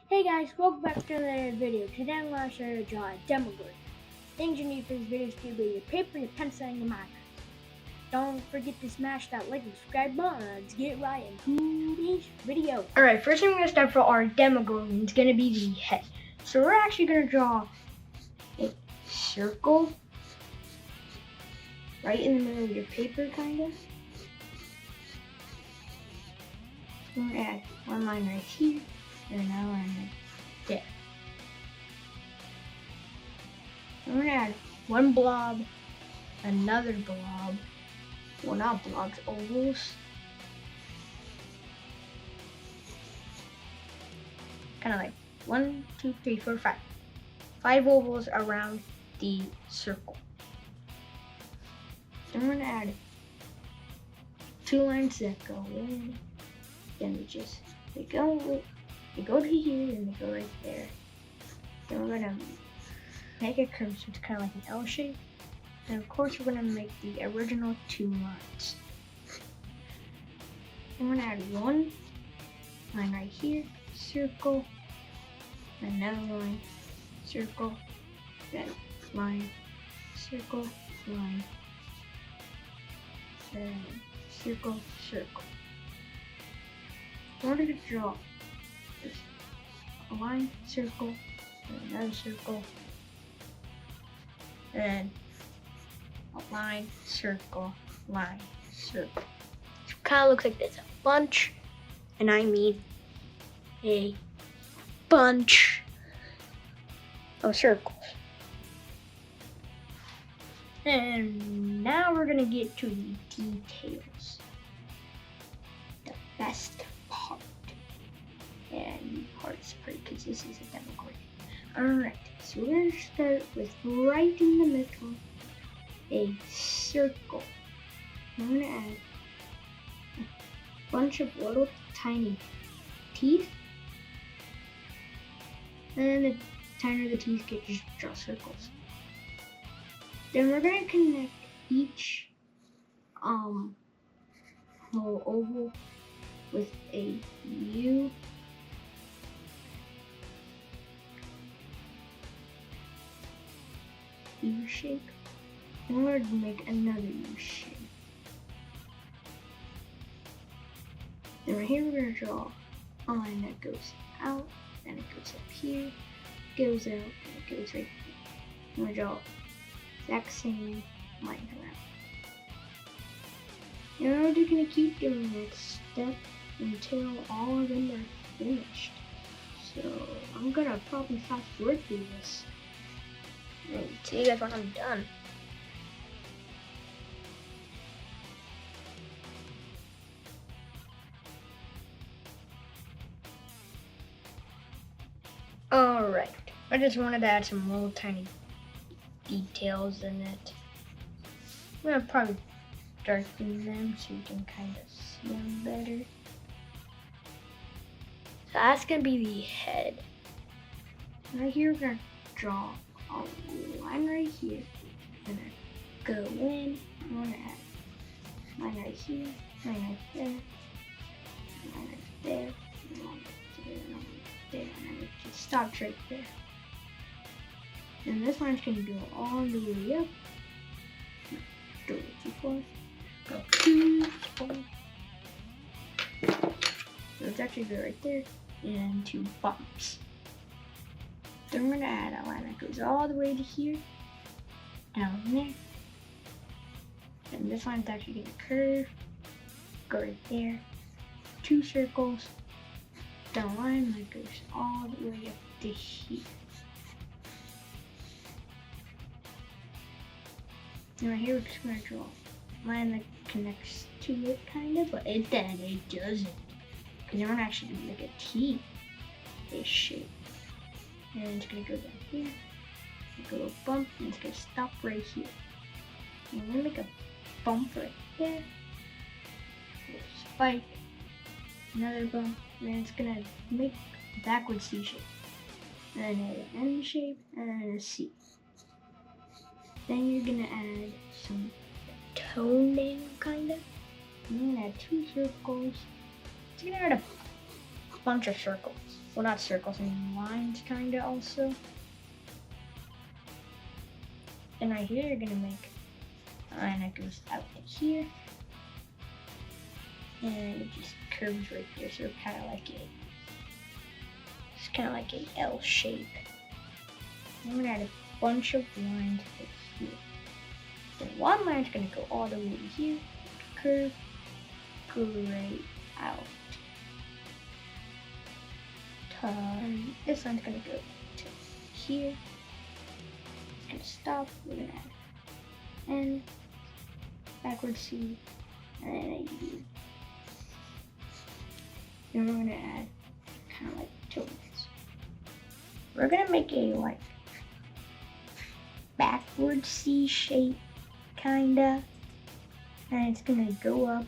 Hey guys, welcome back to another video. Today I'm going to show you how to draw a Demogorgon. Things you need for this video is to be your paper, your pencil, and your markers. Don't forget to smash that like and subscribe button. Let's get right into this video. Alright, first thing we're going to start for our Demogorgon is going to be the head. So we're actually going to draw a circle right in the middle of your paper, kind of. We're going to add one line right here. And another line right there. I'm gonna add one blob, another blob. Well, not blobs, ovals. Kind of like 1, 2, 3, 4, 5. 5 ovals around the circle. Then we're gonna add 2 lines that go in. Then they go to here and they go right there. Then we're gonna make a curve so it's kind of like an L shape. And of course we're gonna make the original 2 lines. Then we're gonna add one line right here, circle, another line, circle, then line, circle, line, then circle, circle. In order to draw a line, circle, and another circle, and a line, circle, line, circle. It kind of looks like this, a bunch, and I mean a bunch of circles. And now we're gonna get to the details, the best part. And hardest part because this is a Demogorgon. Alright, so we're going to start with right in the middle, a circle. I'm going to add a bunch of little tiny teeth. And then the tinier the teeth get, just draw circles. Then we're going to connect each little oval with a U. U shape, and we're going to make another U shape. Then right here we're going to draw a line that goes out, then it goes up here, goes out, and it goes right here. And we draw the exact same line around. And we're just going to keep doing that step until all of them are finished. So I'm going to probably fast forward through this. And see you guys when I'm done. Alright, I just wanted to add some little tiny details in it. I'm gonna probably darken them so you can kind of see them better. So that's gonna be the head. Right here we're gonna draw a line right here. I'm gonna go in. I'm gonna add line right here, line right there, line right there, line right there, line right there, and it just stops right there. And this line's gonna go all the way up. Go too far. Go too far. So it's actually go right there and 2 bumps. Then we're gonna add a line that goes all the way to here, down there. And this line's actually gonna curve, go right there, 2 circles, down a line that goes all the way up to here. And right here we're just gonna draw a line that connects to it kind of, but it doesn't. Because we're gonna actually do like a T-ish shape. And it's gonna go down here, go a bump, and it's gonna stop right here. And we're gonna make a bump right there, a spike, another bump, and then it's gonna make a backward C shape, and then an N shape, and then a C. Then you're gonna add some toning, kind of. And you're gonna add 2 circles. So you're gonna add a bunch of circles. well, not circles, and lines kinda also. And right here, you're gonna make a line that goes out to here. And it just curves right there, so it's kind of like a L shape. I'm gonna add a bunch of lines right here. Then one line's gonna go all the way to here, curve, go right out. And this line's gonna go to here. It's gonna stop. We're gonna add N, backward C, and then a U. Then we're gonna add kind of like two of this. We're gonna make a like backward C shape, kinda, and it's gonna go up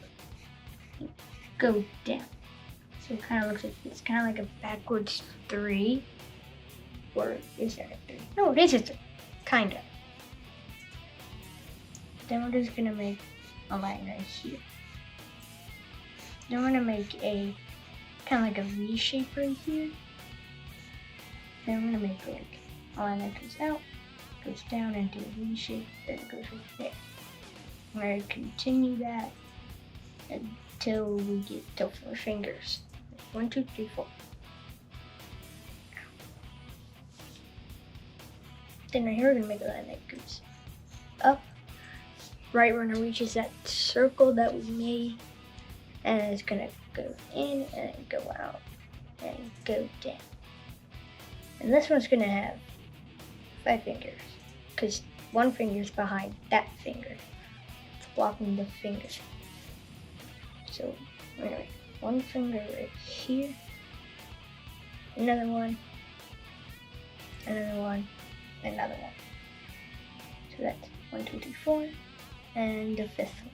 and go down. So it kind of looks like it's kind of like a backwards 3, or is that a 3? No, it is a 3, kinda. Then we're just gonna make a line right here. Then we're gonna make a kind of like a V shape right here. Then we're gonna make like a line that goes out, goes down into a V shape, then it goes right there. We're gonna continue that until we get to 4 fingers. 1, 2, 3, 4. Then right here we're gonna make a line that goes up, right when it reaches that circle that we made, and it's gonna go in and go out and go down. And this one's gonna have 5 fingers, because 1 finger's behind that finger. It's blocking the finger. So anyway, 1 finger right here, another one, another one, another one. So that's 1, 2, 3, 4, and the 5th one.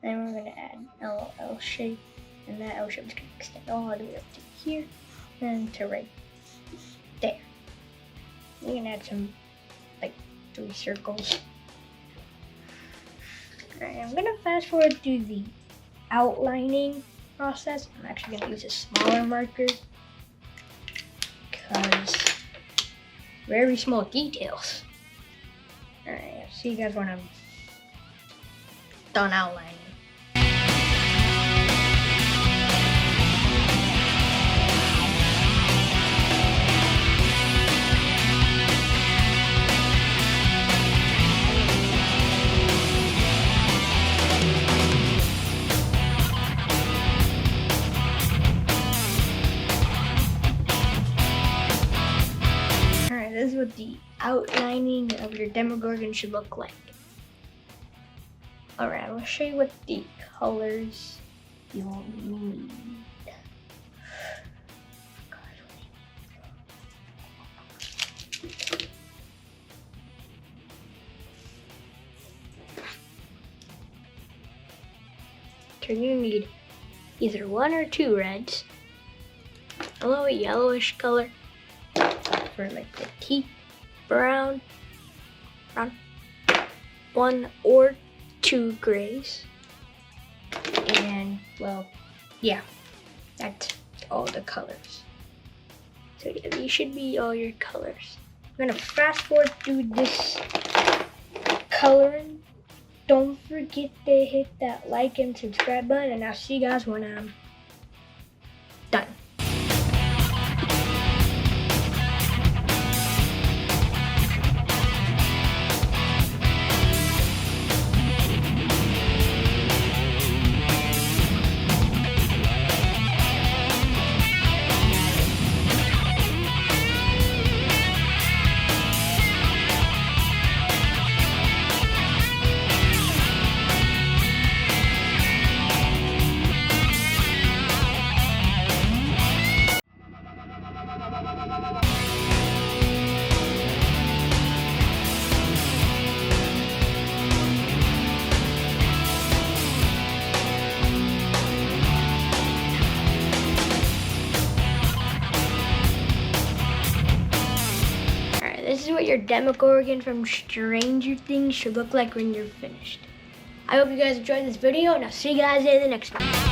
Then we're gonna add a little L shape, and that L shape is gonna extend all the way up to here, and to right there. We're gonna add some, like, 3 circles. Alright, I'm gonna fast forward through the outlining process. I'm actually gonna use a smaller marker, because very small details. Alright, I'll see you guys when I'm done outlining. This is what the outlining of your Demogorgon should look like. Alright, I'm going to show you what the colors you'll need. So you're going to need either 1 or 2 reds, a little yellowish color for like the teeth, brown, 1 or 2 grays, and well, yeah, that's all the colors. So yeah, these should be all your colors. I'm gonna fast forward through this coloring. Don't forget to hit that like and subscribe button, and I'll see you guys when I'm done. This is what your Demogorgon from Stranger Things should look like when you're finished. I hope you guys enjoyed this video, and I'll see you guys in the next one.